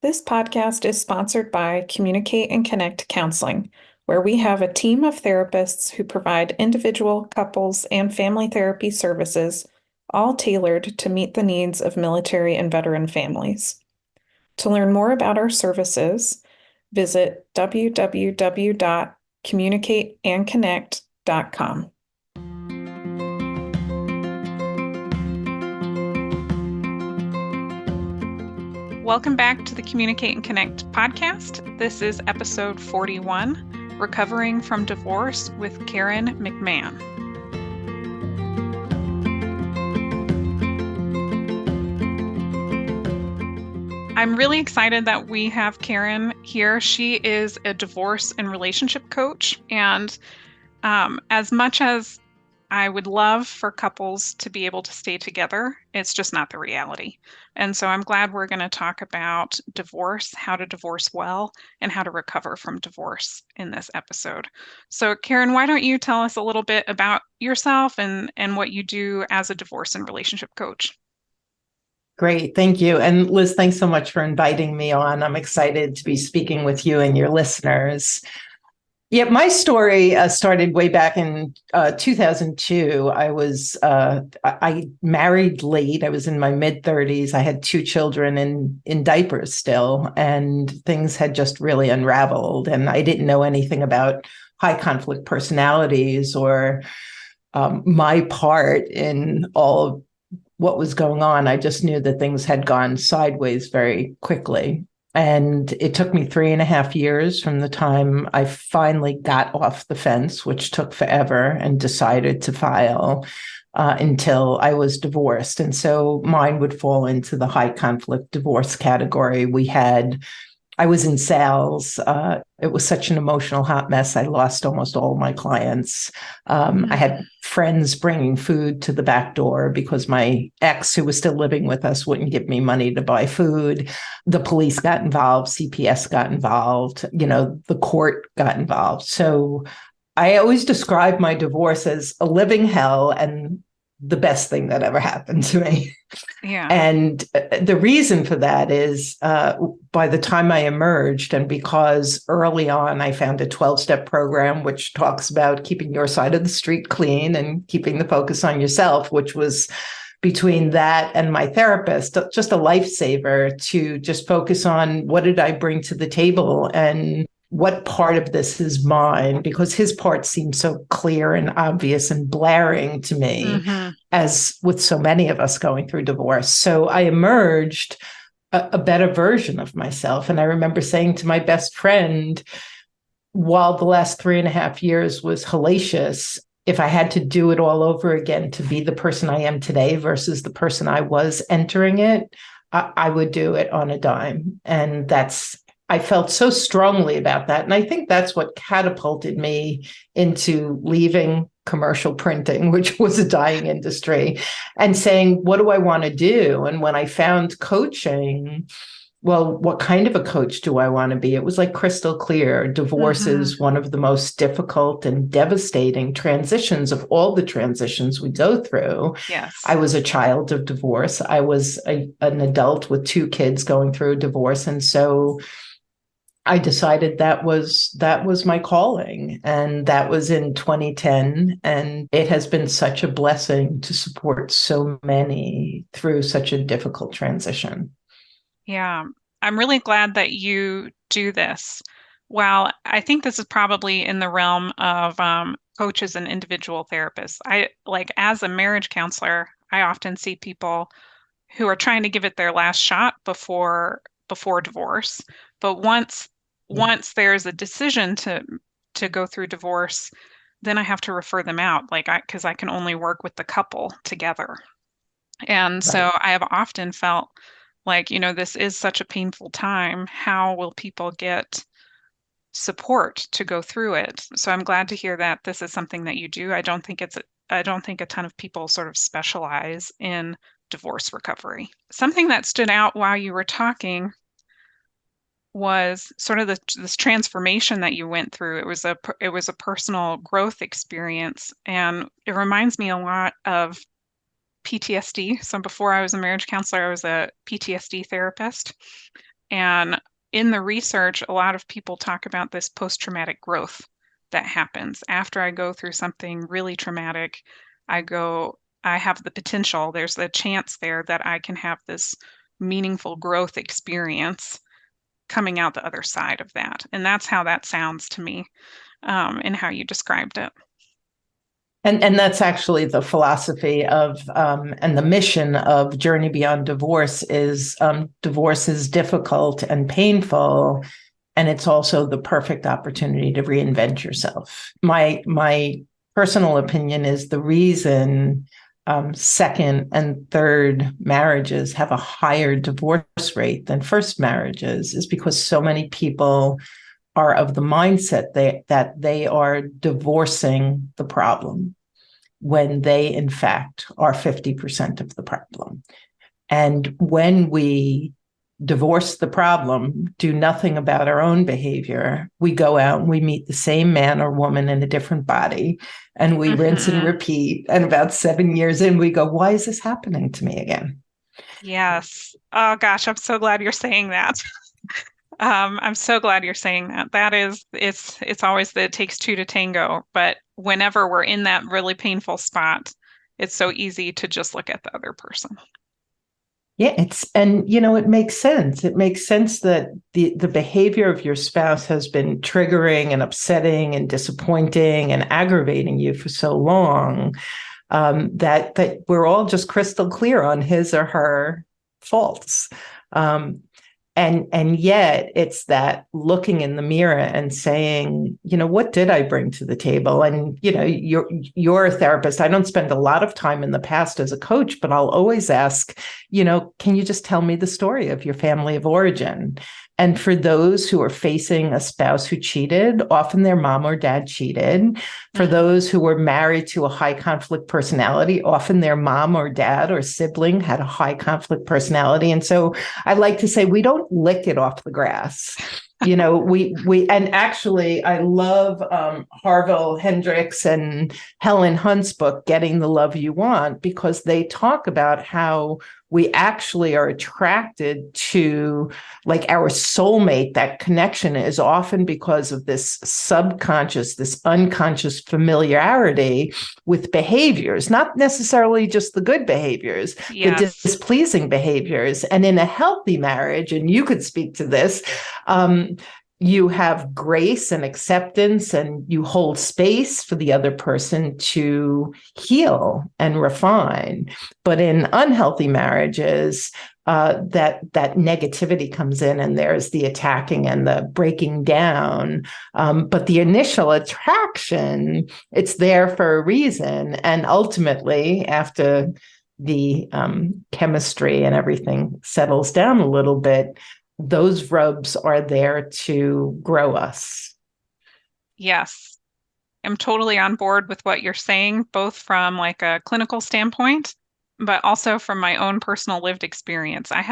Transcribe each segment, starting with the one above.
This podcast is sponsored by Communicate and Connect Counseling, where we have a team of therapists who provide individual, couples, and family therapy services, all tailored to meet the needs of military and veteran families. To learn more about our services, visit www.communicateandconnect.com. Welcome back to the Communicate and Connect podcast. This is episode 41, Recovering from Divorce with Karen McMahon. I'm really excited that we have Karen here. She is a divorce and relationship coach. And as much as I would love for couples to be able to stay together, it's just not the reality. And so I'm glad we're going to talk about divorce, how to divorce well, and how to recover from divorce in this episode. So Karen, why don't you tell us a little bit about yourself and what you do as a divorce and relationship coach? Great. Thank you. And Liz, thanks so much for inviting me on. I'm excited to be speaking with you and your listeners. Yeah, my story started way back in 2002. I married late. I was in my mid 30s. I had two children in diapers still, and things had just really unraveled. And I didn't know anything about high conflict personalities or my part in all of what was going on. I just knew that things had gone sideways very quickly. And it took me 3.5 years from the time I finally got off the fence, which took forever, and decided to file until I was divorced. And so mine would fall into the high conflict divorce category. I was in sales. It was such an emotional hot mess. I lost almost all my clients. I had friends bringing food to the back door because my ex, who was still living with us, wouldn't give me money to buy food. The police got involved. CPS got involved. The court got involved. So I always describe my divorce as a living hell and the best thing that ever happened to me. Yeah. And the reason for that is by the time I emerged, and because early on I found a 12-step program which talks about keeping your side of the street clean and keeping the focus on yourself, which was between that and my therapist, just a lifesaver to just focus on what did I bring to the table and what part of this is mine, because his part seemed so clear and obvious and blaring to me, as with so many of us going through divorce. So I emerged a better version of myself. And I remember saying to my best friend, while the last 3.5 years was hellacious, if I had to do it all over again to be the person I am today versus the person I was entering it, I would do it on a dime. And I felt so strongly about that. And I think that's what catapulted me into leaving commercial printing, which was a dying industry, and saying, what do I want to do? And when I found coaching, well, what kind of a coach do I want to be? It was like crystal clear. Divorce is one of the most difficult and devastating transitions of all the transitions we go through. Yes. I was a child of divorce. I was an adult with two kids going through a divorce. And so I decided that was my calling, and that was in 2010. And it has been such a blessing to support so many through such a difficult transition. Yeah, I'm really glad that you do this. Well, I think this is probably in the realm of coaches and individual therapists. As a marriage counselor, I often see people who are trying to give it their last shot before divorce. But once there's a decision to go through divorce, then I have to refer them out, because I can only work with the couple together. And so I have often felt like, this is such a painful time. How will people get support to go through it? So I'm glad to hear that this is something that you do. I don't think a ton of people sort of specialize in divorce recovery. Something that stood out while you were talking was sort of this transformation that you went through. It was a personal growth experience, and it reminds me a lot of PTSD. So before I was a marriage counselor, I was a PTSD therapist. And in the research, a lot of people talk about this post-traumatic growth that happens after I go through something really traumatic. I have the potential, there's the chance there that I can have this meaningful growth experience coming out the other side of that. And that's how that sounds to me, in how you described it. And that's actually the philosophy of and the mission of Journey Beyond Divorce is divorce is difficult and painful, and it's also the perfect opportunity to reinvent yourself. My personal opinion is the reason second and third marriages have a higher divorce rate than first marriages is because so many people are of the mindset that they are divorcing the problem when they, in fact, are 50% of the problem. And when we divorce the problem, do nothing about our own behavior, we go out and we meet the same man or woman in a different body, and we rinse and repeat. And about 7 years in, we go, why is this happening to me again? Yes. Oh gosh, I'm so glad you're saying that. I'm so glad you're saying that. That is, it's always that it takes two to tango, but whenever we're in that really painful spot, it's so easy to just look at the other person. Yeah, it makes sense. It makes sense that the behavior of your spouse has been triggering and upsetting and disappointing and aggravating you for so long, that we're all just crystal clear on his or her faults. And yet it's that looking in the mirror and saying, what did I bring to the table? And, you're a therapist. I don't spend a lot of time in the past as a coach, but I'll always ask, can you just tell me the story of your family of origin? And for those who are facing a spouse who cheated, often their mom or dad cheated. For those who were married to a high conflict personality, often their mom or dad or sibling had a high conflict personality. And so I like to say, we don't lick it off the grass. And actually, I love Harville Hendricks and Helen Hunt's book, Getting the Love You Want, because they talk about how we actually are attracted to like our soulmate. That connection is often because of this subconscious, this unconscious familiarity with behaviors, not necessarily just the good behaviors, Yes. the displeasing behaviors. And in a healthy marriage, and you could speak to this, you have grace and acceptance, and you hold space for the other person to heal and refine. But in unhealthy marriages, that negativity comes in, and there's the attacking and the breaking down. But the initial attraction, it's there for a reason. And ultimately, after the chemistry and everything settles down a little bit, those rubs are there to grow us. Yes. I'm totally on board with what you're saying, both from like a clinical standpoint, but also from my own personal lived experience. I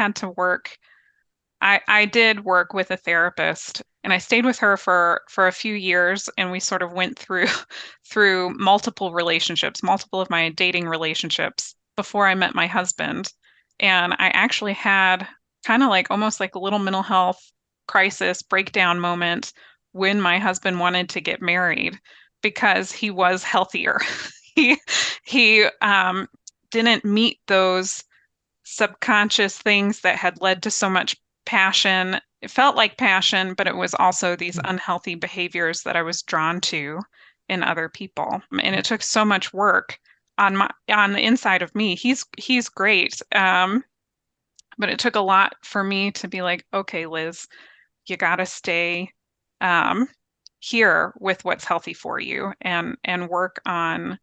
did work with a therapist, and I stayed with her for a few years, and we sort of went through multiple relationships, multiple of my dating relationships before I met my husband. And I actually had kind of like almost like a little mental health crisis breakdown moment when my husband wanted to get married because he was healthier. He didn't meet those subconscious things that had led to so much passion. It felt like passion, but it was also these unhealthy behaviors that I was drawn to in other people. And it took so much work on the inside of me. He's great. But it took a lot for me to be like, okay, Liz, you got to stay here with what's healthy for you and work on,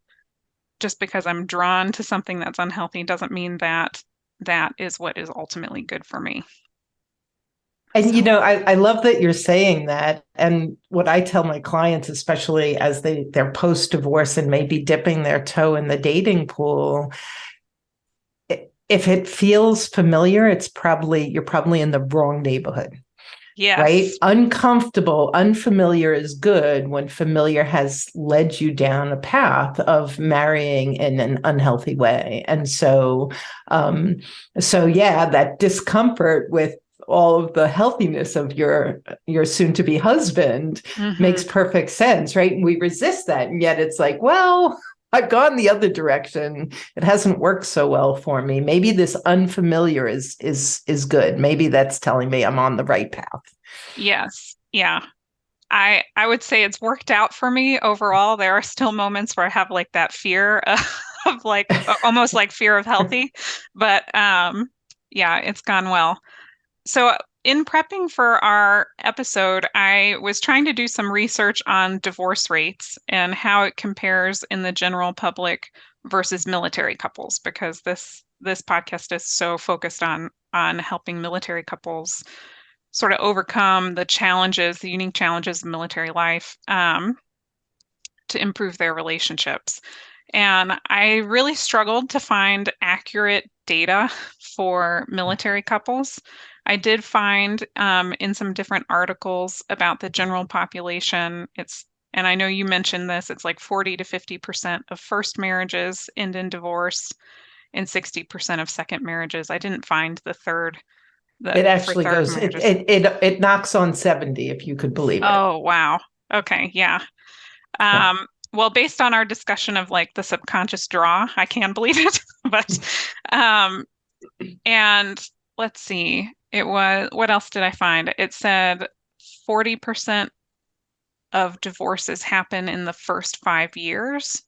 just because I'm drawn to something that's unhealthy doesn't mean that that is what is ultimately good for me. And, I love that you're saying that. And what I tell my clients, especially as they're post-divorce and maybe dipping their toe in the dating pool, if it feels familiar, you're probably in the wrong neighborhood. Yes. Right? Uncomfortable, unfamiliar is good when familiar has led you down a path of marrying in an unhealthy way. And so yeah, that discomfort with all of the healthiness of your soon-to-be husband makes perfect sense, right? And we resist that, and yet it's like, well, I've gone the other direction. It hasn't worked so well for me. Maybe this unfamiliar is good. Maybe that's telling me I'm on the right path. Yes. Yeah. I would say it's worked out for me overall. There are still moments where I have like that fear of like almost like fear of healthy, but yeah, it's gone well. So in prepping for our episode, I was trying to do some research on divorce rates and how it compares in the general public versus military couples, because this podcast is so focused on helping military couples sort of overcome the challenges, the unique challenges of military life, to improve their relationships. And I really struggled to find accurate data for military couples. I did find in some different articles about the general population, and I know you mentioned this, it's like 40 to 50% of first marriages end in divorce and 60% of second marriages. I didn't find the third. It actually goes, it knocks on 70, if you could believe it. Oh, wow. Okay, yeah. Well, based on our discussion of like the subconscious draw, I can believe it. But and let's see, what else did I find? It said 40% of divorces happen in the first 5 years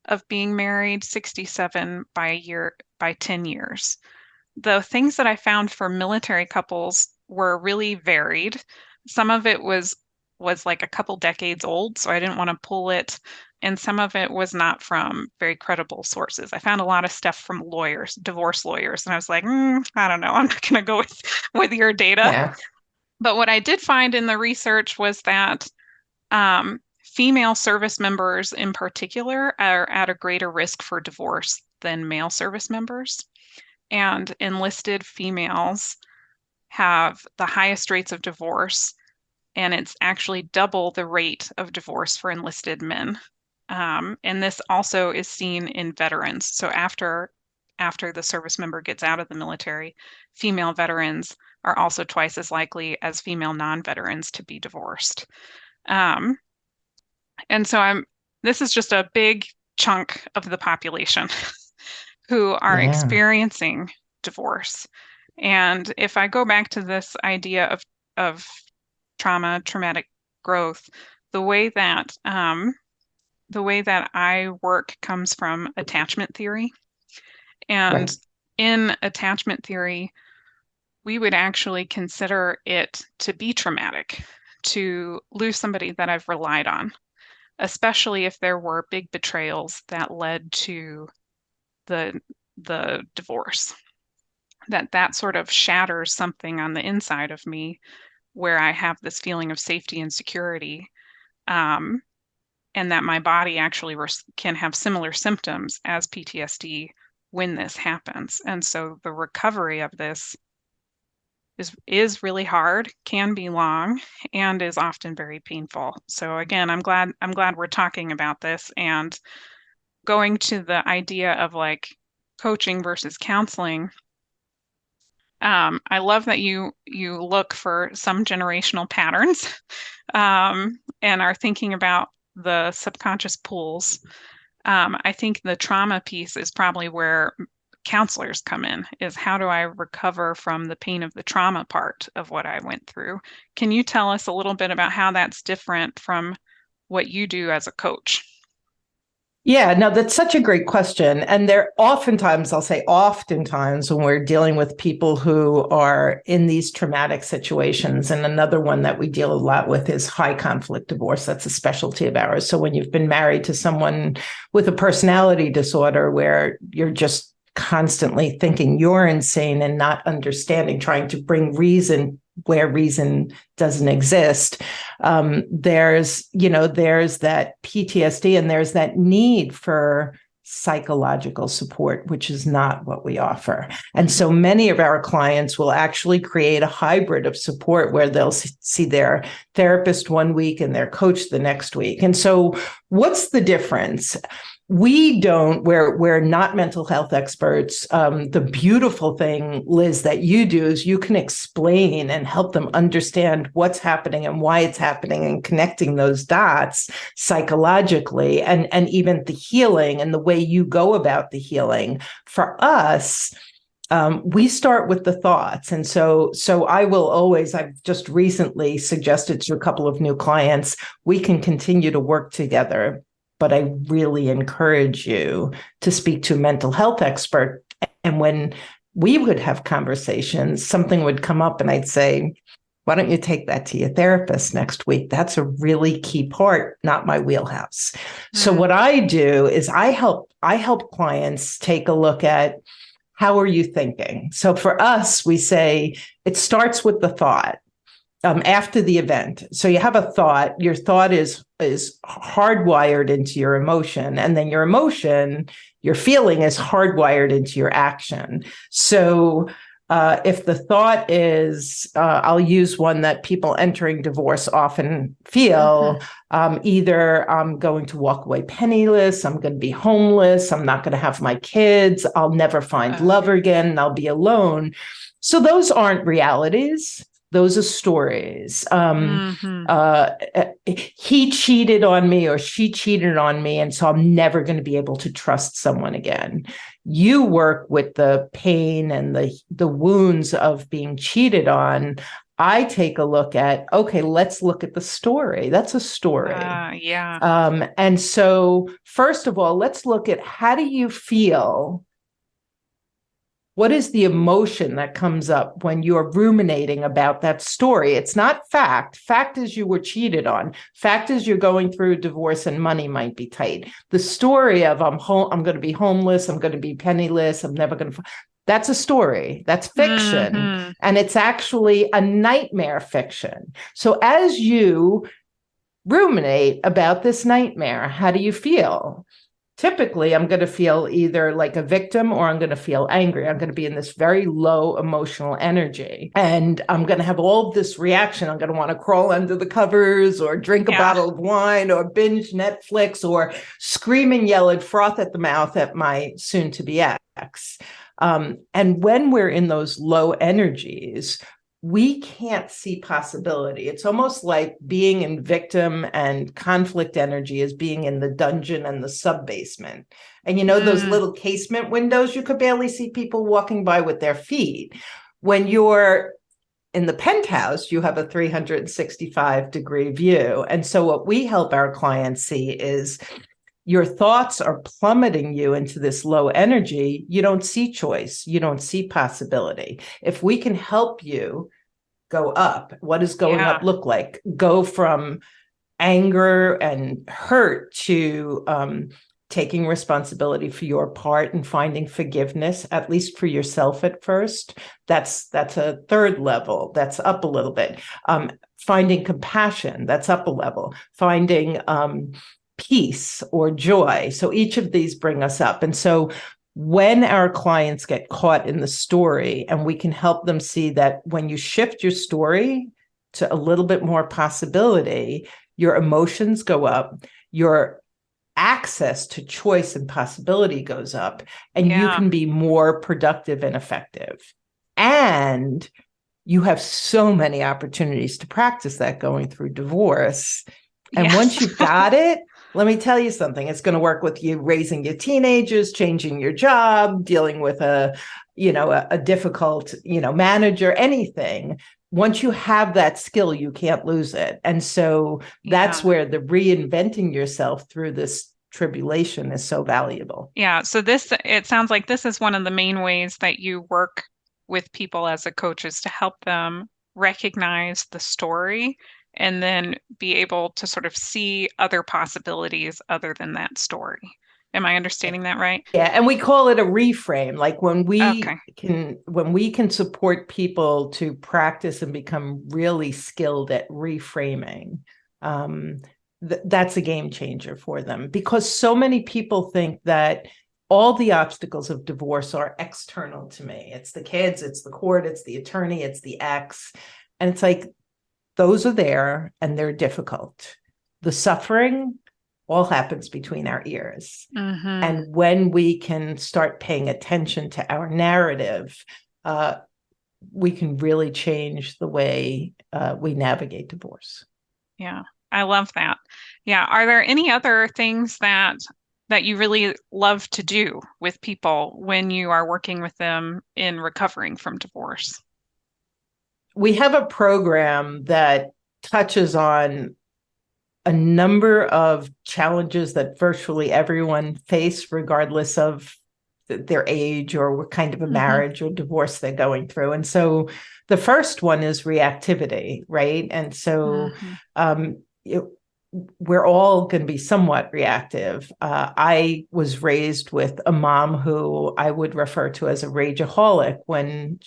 of being married, 67 by 10 years. The things that I found for military couples were really varied. Some of it was like a couple decades old, so I didn't want to pull it. And some of it was not from very credible sources. I found a lot of stuff from lawyers, divorce lawyers, and I was like, I don't know, I'm not going to go with your data. Yeah. But what I did find in the research was that female service members in particular are at a greater risk for divorce than male service members. And enlisted females have the highest rates of divorce, and it's actually double the rate of divorce for enlisted men. And this also is seen in veterans. So after the service member gets out of the military, female veterans are also twice as likely as female non-veterans to be divorced. And so this is just a big chunk of the population who are experiencing divorce. And if I go back to this idea of traumatic growth, the way that I work comes from attachment theory. And in attachment theory, we would actually consider it to be traumatic to lose somebody that I've relied on, especially if there were big betrayals that led to the divorce. That sort of shatters something on the inside of me where I have this feeling of safety and security, and that my body actually can have similar symptoms as PTSD when this happens. And so the recovery of this is really hard, can be long, and is often very painful. So again, I'm glad we're talking about this and going to the idea of like coaching versus counseling. I love that you look for some generational patterns, and are thinking about the subconscious pools. I think the trauma piece is probably where counselors come in, is how do I recover from the pain of the trauma part of what I went through? Can you tell us a little bit about how that's different from what you do as a coach? Yeah, no, that's such a great question. And I'll say oftentimes when we're dealing with people who are in these traumatic situations, and another one that we deal a lot with is high conflict divorce. That's a specialty of ours. So when you've been married to someone with a personality disorder where you're just constantly thinking you're insane and not understanding, trying to bring reason where reason doesn't exist. There's that PTSD and there's that need for psychological support, which is not what we offer. And so many of our clients will actually create a hybrid of support where they'll see their therapist one week and their coach the next week. And so what's the difference? We don't, we're not mental health experts. The beautiful thing, Liz, that you do is you can explain and help them understand what's happening and why it's happening, and connecting those dots psychologically, and even the healing and the way you go about the healing. For us, we start with the thoughts. And so I will always, I've just recently suggested to a couple of new clients, we can continue to work together, but I really encourage you to speak to a mental health expert. And when we would have conversations, something would come up and I'd say, why don't you take that to your therapist next week? That's a really key part, not my wheelhouse. So what I do is I help clients take a look at, how are you thinking? So for us, we say it starts with the thought after the event. So you have a thought, your thought is hardwired into your emotion, and then your emotion, your feeling is hardwired into your action. So if the thought is, I'll use one that people entering divorce often feel, either I'm going to walk away penniless, I'm going to be homeless, I'm not going to have my kids, I'll never find love again, and I'll be alone. So those aren't realities. Those are stories. He cheated on me or she cheated on me, and so I'm never going to be able to trust someone again. You work with the pain and the wounds of being cheated on. I take a look at, okay, let's look at the story. That's a story. And so first of all, let's look at, how do you feel? What is the emotion that comes up when you're ruminating about that story? It's not fact. Fact is you were cheated on. Fact is you're going through a divorce and money might be tight. The story of I'm going to be homeless, I'm going to be penniless, I'm never going to... That's a story. That's fiction. And it's actually a nightmare fiction. So as you ruminate about this nightmare, how do you feel? Typically, I'm going to feel either like a victim or I'm going to feel angry. I'm going to be in this very low emotional energy. And I'm going to have all of this reaction. I'm going to want to crawl under the covers or drink a bottle of wine or binge Netflix or scream and yell and froth at the mouth at my soon-to-be ex. And when we're in those low energies, we can't see possibility. It's almost like being in victim and conflict energy is being in the dungeon and the sub-basement. And you know, those little casement windows, you could barely see people walking by with their feet. When you're in the penthouse, you have a 365-degree view. And so what we help our clients see is your thoughts are plummeting you into this low energy. You don't see choice. You don't see possibility. If we can help you go up, what does going up look like? Go from anger and hurt to taking responsibility for your part and finding forgiveness, at least for yourself at first. That's a third level. That's up a little bit. Finding compassion, that's up a level. Finding peace or joy. So each of these bring us up. And so when our clients get caught in the story, and we can help them see that when you shift your story to a little bit more possibility, your emotions go up, your access to choice and possibility goes up, and you can be more productive and effective. And you have so many opportunities to practice that going through divorce. And once you've got it, let me tell you something. It's going to work with you raising your teenagers, changing your job, dealing with a difficult, manager, anything. Once you have that skill, you can't lose it. And so that's where the reinventing yourself through this tribulation is so valuable. Yeah. So it sounds like this is one of the main ways that you work with people as a coach, is to help them recognize the story and then be able to sort of see other possibilities other than that story. Am I understanding that right? Yeah, and we call it a reframe. Like when we can support people to practice and become really skilled at reframing, that's a game changer for them, because so many people think that all the obstacles of divorce are external to me. It's the kids, it's the court, it's the attorney, it's the ex. And it's like, those are there and they're difficult. The suffering, all happens between our ears. Mm-hmm. And when we can start paying attention to our narrative, we can really change the way we navigate divorce. Yeah, I love that. Yeah. Are there any other things that you really love to do with people when you are working with them in recovering from divorce? We have a program that touches on a number of challenges that virtually everyone face, regardless of their age or what kind of a Mm-hmm. marriage or divorce they're going through. And so the first one is reactivity, right? And so Mm-hmm. it, we're all going to be somewhat reactive. I was raised with a mom who I would refer to as a rageaholic when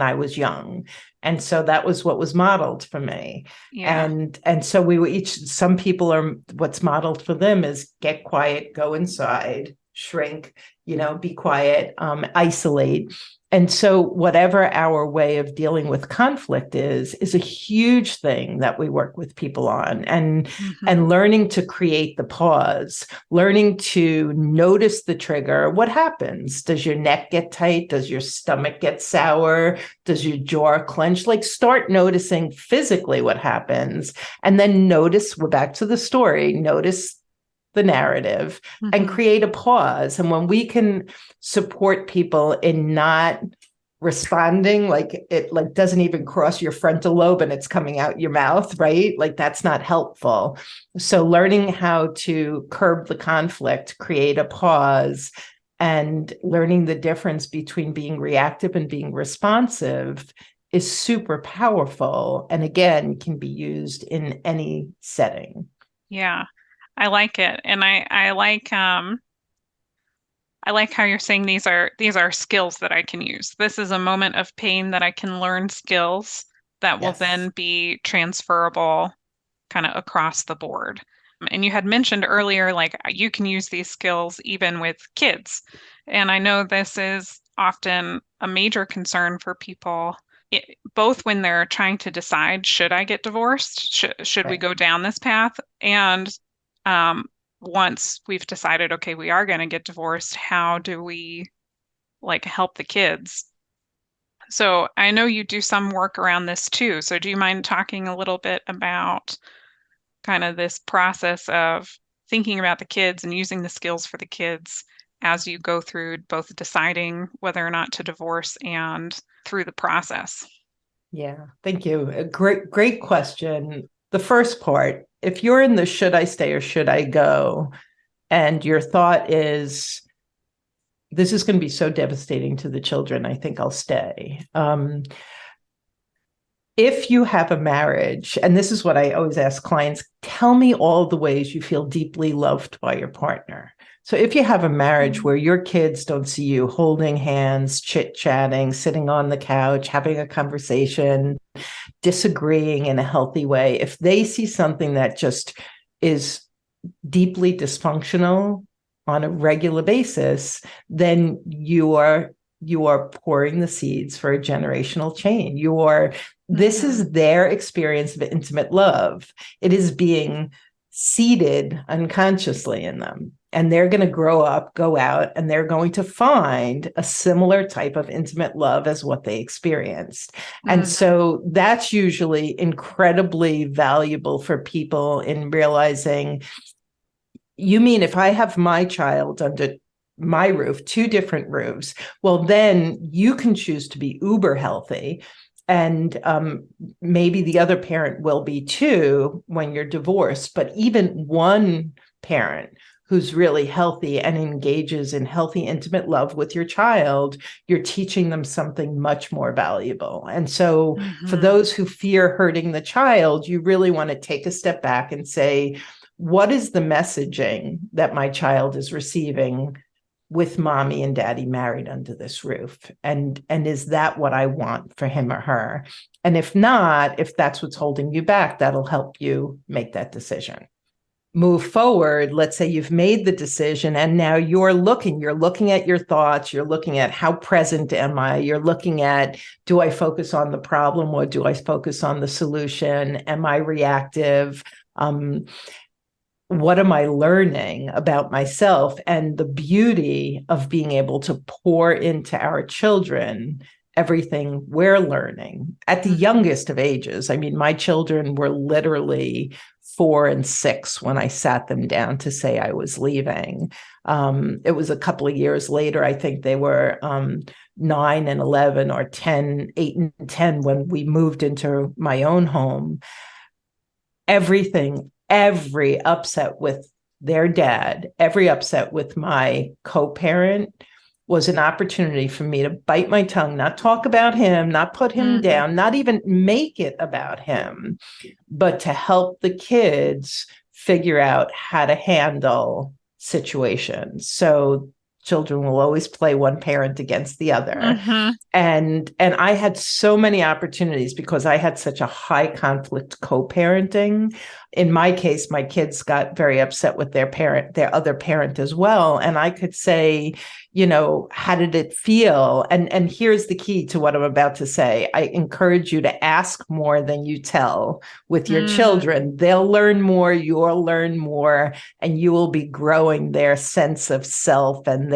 I was young, and so that was what was modeled for me. Yeah. And so we were each. Some people are what's modeled for them is get quiet, go inside, shrink, be quiet, isolate. And so whatever our way of dealing with conflict is a huge thing that we work with people on. Mm-hmm. And learning to create the pause, learning to notice the trigger. What happens? Does your neck get tight? Does your stomach get sour? Does your jaw clench? Like, start noticing physically what happens, and then notice, we're back to the story, notice the narrative and Mm-hmm. create a pause. And when we can support people in not responding, like it like doesn't even cross your frontal lobe and it's coming out your mouth, right? Like, that's not helpful. So learning how to curb the conflict, create a pause, and learning the difference between being reactive and being responsive is super powerful, and again can be used in any setting. Yeah. I like it. And I like how you're saying these are skills that I can use. This is a moment of pain that I can learn skills that will then Yes. be transferable kind of across the board. And you had mentioned earlier, like you can use these skills even with kids. And I know this is often a major concern for people, both when they're trying to decide, should I get divorced? Should we Right. go down this path? And um, once we've decided, okay, we are going to get divorced, how do we like help the kids? So I know you do some work around this too. So do you mind talking a little bit about kind of this process of thinking about the kids and using the skills for the kids as you go through both deciding whether or not to divorce and through the process? Yeah, thank you. A great question. The first part, if you're in the should I stay or should I go, and your thought is, this is going to be so devastating to the children, I think I'll stay. If you have a marriage, and this is what I always ask clients, tell me all the ways you feel deeply loved by your partner. So if you have a marriage Mm-hmm. where your kids don't see you holding hands, chit-chatting, sitting on the couch, having a conversation, disagreeing in a healthy way, if they see something that just is deeply dysfunctional on a regular basis, then you are pouring the seeds for a generational change. This Mm-hmm. is their experience of intimate love. It is being seeded unconsciously in them. And they're going to grow up, go out, and they're going to find a similar type of intimate love as what they experienced. And Mm-hmm. so that's usually incredibly valuable for people in realizing, you mean if I have my child under my roof, two different roofs, well, then you can choose to be uber healthy. And maybe the other parent will be too when you're divorced. But even one parent who's really healthy and engages in healthy, intimate love with your child, you're teaching them something much more valuable. And so for Mm-hmm. those who fear hurting the child, you really want to take a step back and say, what is the messaging that my child is receiving with mommy and daddy married under this roof? And is that what I want for him or her? And if not, if that's what's holding you back, that'll help you make that decision. Move forward. Let's say you've made the decision and now you're looking at your thoughts, you're looking at how present am I, you're looking at, do I focus on the problem or do I focus on the solution? Am I reactive? what am I learning about myself, and the beauty of being able to pour into our children everything we're learning at the youngest of ages. I mean, my children were literally 4 and 6 when I sat them down to say I was leaving. It was a couple of years later, I think they were 9 and 11, or 10, 8 and 10, when we moved into my own home. Every upset with their dad, every upset with my co-parent was an opportunity for me to bite my tongue, not talk about him, not put him down, not even make it about him, but to help the kids figure out how to handle situations. So children will always play one parent against the other. Mm-hmm. And I had so many opportunities because I had such a high conflict co-parenting. In my case, my kids got very upset with their other parent as well. And I could say, how did it feel? And here's the key to what I'm about to say. I encourage you to ask more than you tell with your children. They'll learn more, you'll learn more, and you will be growing their sense of self, and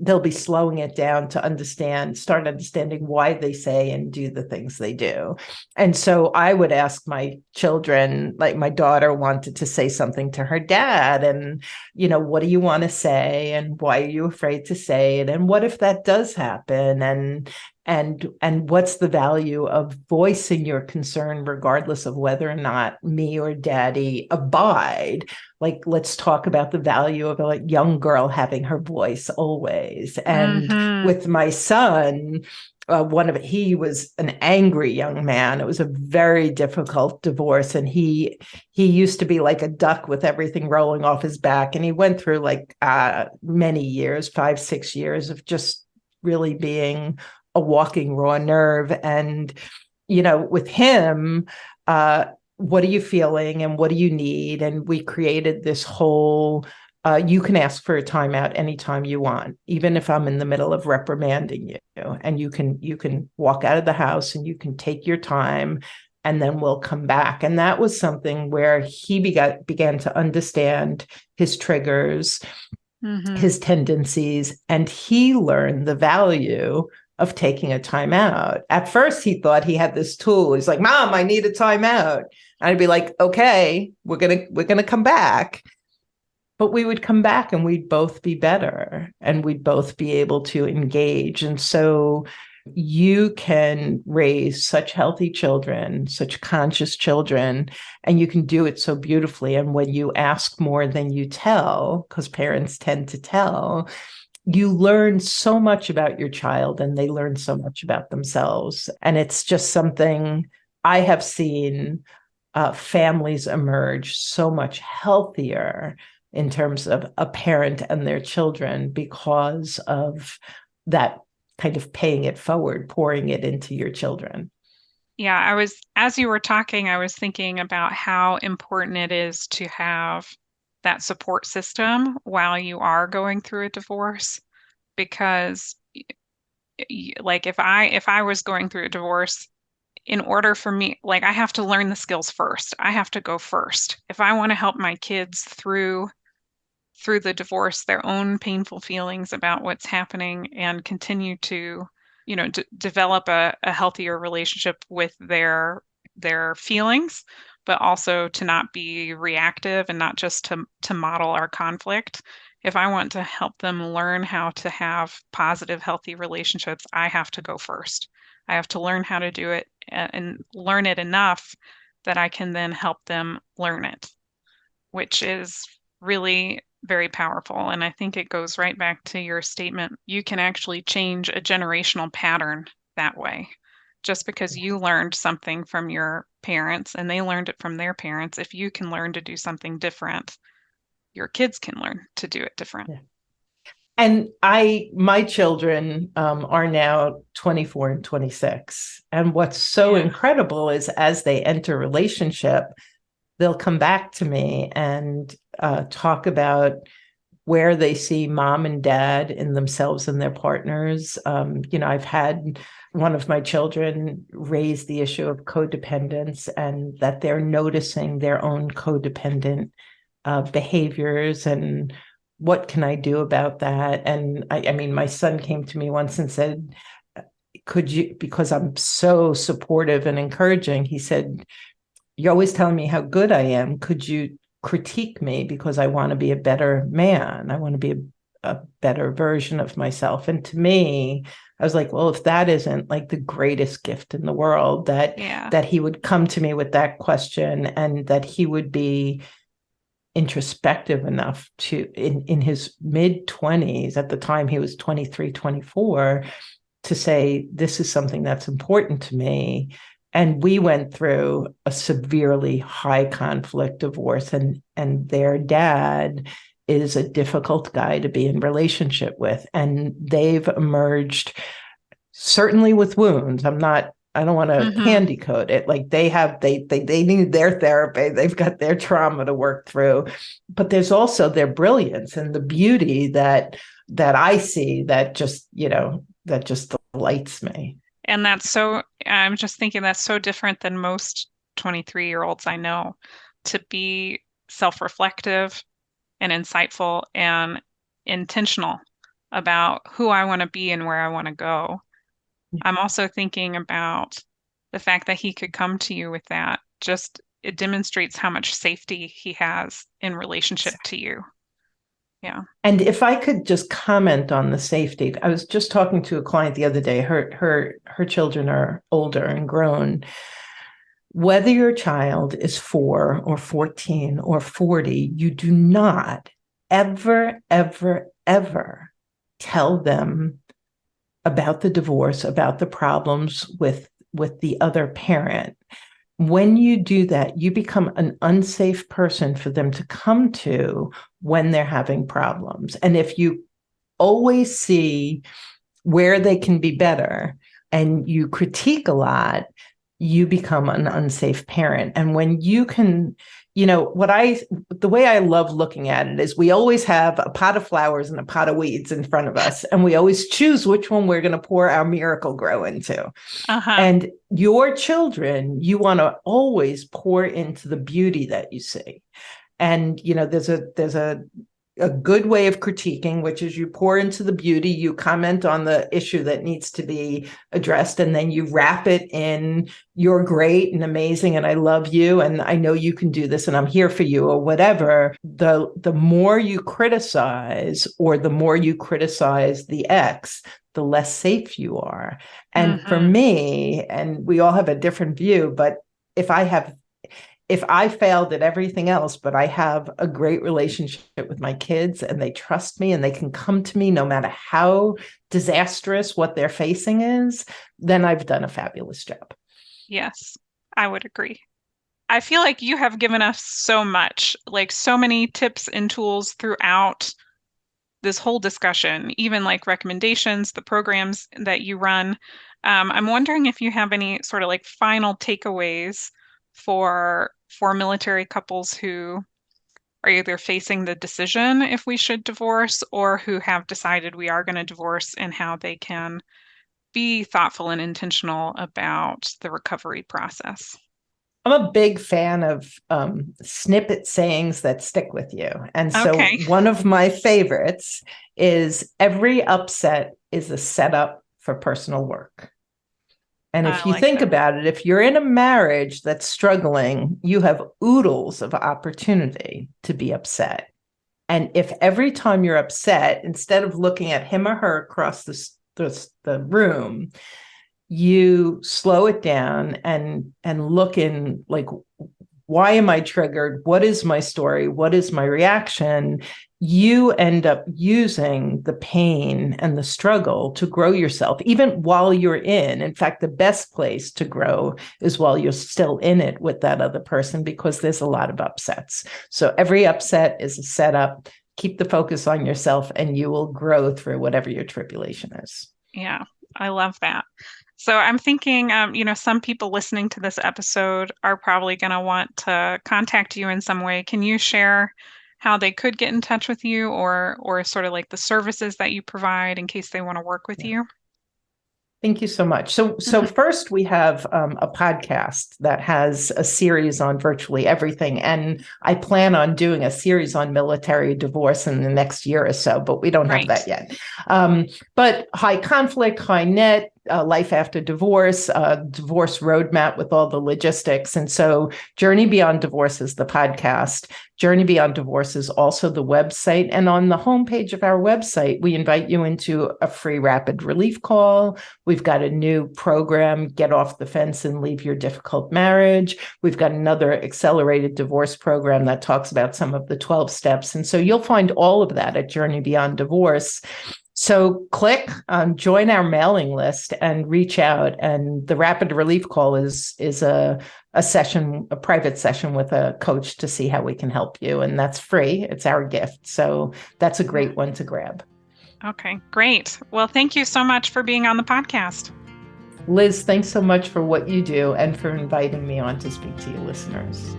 they'll be slowing it down to start understanding why they say and do the things they do. And so I would ask my children, like my daughter wanted to say something to her dad, and, what do you want to say? And why are you afraid to say it? And what if that does happen? And what's the value of voicing your concern, regardless of whether or not me or daddy abide? Like, let's talk about the value of a young girl having her voice always. And with my son, he was an angry young man. It was a very difficult divorce, and he used to be like a duck with everything rolling off his back. And he went through many years, 5, 6 years of just really being a walking raw nerve. And with him, what are you feeling and what do you need? And we created this whole, you can ask for a timeout anytime you want, even if I'm in the middle of reprimanding you, and you can walk out of the house and you can take your time, and then we'll come back. And that was something where he began to understand his triggers, his tendencies, and he learned the value of taking a timeout. At first, he thought he had this tool. He's like, "Mom, I need a timeout." And I'd be like, "Okay, we're gonna come back." But we would come back and we'd both be better, and we'd both be able to engage. And so you can raise such healthy children, such conscious children, and you can do it so beautifully. And when you ask more than you tell, because parents tend to tell, you learn so much about your child, and they learn so much about themselves. And it's just something I have seen families emerge so much healthier in terms of a parent and their children because of that kind of paying it forward, pouring it into your children. Yeah, as you were talking, I was thinking about how important it is to have that support system while you are going through a divorce. Because like if I was going through a divorce, in order for me, like I have to learn the skills first. I have to go first. If I want to help my kids through the divorce, their own painful feelings about what's happening, and continue to, develop a healthier relationship with their feelings, but also to not be reactive and not just to model our conflict. If I want to help them learn how to have positive, healthy relationships, I have to go first. I have to learn how to do it and learn it enough that I can then help them learn it, which is really very powerful. And I think it goes right back to your statement. You can actually change a generational pattern that way. Just because you learned something from your parents and they learned it from their parents, if you can learn to do something different, your kids can learn to do it different. Yeah. And my children are now 24 and 26. And what's so incredible is as they enter a relationship, they'll come back to me and talk about where they see mom and dad in themselves and their partners. I've had one of my children raise the issue of codependence, and that they're noticing their own codependent behaviors, and what can I do about that? And I mean, my son came to me once and said, could you, because I'm so supportive and encouraging, he said, you're always telling me how good I am. Could you critique me, because I want to be a better man? I want to be a better version of myself. And to me, I was like, well, if that isn't like the greatest gift in the world, Yeah. that he would come to me with that question, and that he would be introspective enough to, in his mid 20s, at the time he was 23, 24, to say, this is something that's important to me. And we went through a severely high conflict divorce, and their dad is a difficult guy to be in relationship with. And they've emerged, certainly with wounds. I don't want to Hmm. candy coat it. Like they need their therapy. They've got their trauma to work through. But there's also their brilliance and the beauty that I see, that just, that just delights me. And I'm just thinking that's so different than most 23-year-olds I know, to be self-reflective and insightful and intentional about who I want to be and where I want to go. I'm also thinking about the fact that he could come to you with that. Just it demonstrates how much safety he has in relationship to you. Yeah. And if I could just comment on the safety, I was just talking to a client the other day. Her children are older and grown. Whether your child is 4 or 14 or 40, you do not ever, ever, ever tell them about the divorce, about the problems with the other parent. When you do that, you become an unsafe person for them to come to when they're having problems. And if you always see where they can be better and you critique a lot, you become an unsafe parent. And when you can, the way I love looking at it is, we always have a pot of flowers and a pot of weeds in front of us, and we always choose which one we're going to pour our miracle grow into. Uh-huh. And your children, you want to always pour into the beauty that you see. And there's a good way of critiquing, which is you pour into the beauty, you comment on the issue that needs to be addressed, and then you wrap it in, you're great and amazing, and I love you, and I know you can do this, and I'm here for you, or whatever. The more you criticize, or the more you criticize the ex, the less safe you are. And for Hmm. me, and we all have a different view, but if I failed at everything else, but I have a great relationship with my kids, and they trust me, and they can come to me no matter how disastrous what they're facing is, then I've done a fabulous job. Yes, I would agree. I feel like you have given us so much, like so many tips and tools throughout this whole discussion, even like recommendations, the programs that you run. I'm wondering if you have any sort of like final takeaways for military couples who are either facing the decision if we should divorce, or who have decided we are going to divorce, and how they can be thoughtful and intentional about the recovery process. I'm a big fan of snippet sayings that stick with you. And so Okay. one of my favorites is, every upset is a setup for personal work. And I if you like think that. about it, if you're in a marriage that's struggling, you have oodles of opportunity to be upset. And if every time you're upset, instead of looking at him or her across the room, you slow it down and look in, like, why am I triggered? What is my story? What is my reaction? You end up using the pain and the struggle to grow yourself, even while you're in fact, the best place to grow is while you're still in it with that other person, because there's a lot of upsets. So every upset is a setup. Keep the focus on yourself, and you will grow through whatever your tribulation is. Yeah, I love that. So I'm thinking, some people listening to this episode are probably going to want to contact you in some way. Can you share how they could get in touch with you, or sort of like the services that you provide in case they want to work with Yeah. you? Thank you so much. So first we have a podcast that has a series on virtually everything. And I plan on doing a series on military divorce in the next year or so, but we don't have that yet. But high conflict, high net, life after divorce, divorce roadmap with all the logistics. And so Journey Beyond Divorce is the podcast. Journey Beyond Divorce is also the website. And on the homepage of our website, we invite you into a free rapid relief call. We've got a new program, Get Off the Fence and Leave Your Difficult Marriage. We've got another accelerated divorce program that talks about some of the 12 steps. And so you'll find all of that at Journey Beyond Divorce. So click, join our mailing list and reach out. And the rapid relief call is a session, a private session with a coach to see how we can help you. And that's free. It's our gift. So that's a great one to grab. Okay, great. Well, thank you so much for being on the podcast. Liz, thanks so much for what you do and for inviting me on to speak to you listeners.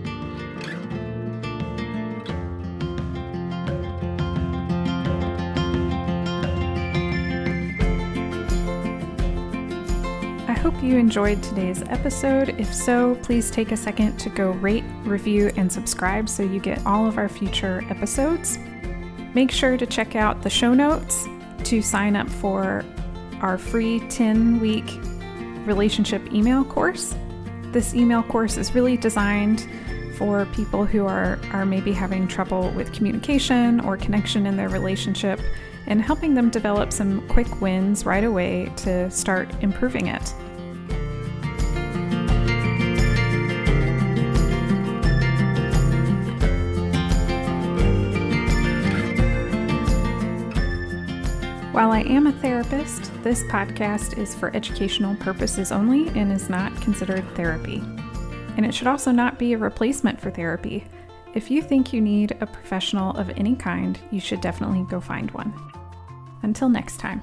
I hope you enjoyed today's episode. If so, please take a second to go rate, review, and subscribe so you get all of our future episodes. Make sure to check out the show notes to sign up for our free 10-week relationship email course. This email course is really designed for people who are maybe having trouble with communication or connection in their relationship, and helping them develop some quick wins right away to start improving it. While I am a therapist, this podcast is for educational purposes only and is not considered therapy. And it should also not be a replacement for therapy. If you think you need a professional of any kind, you should definitely go find one. Until next time.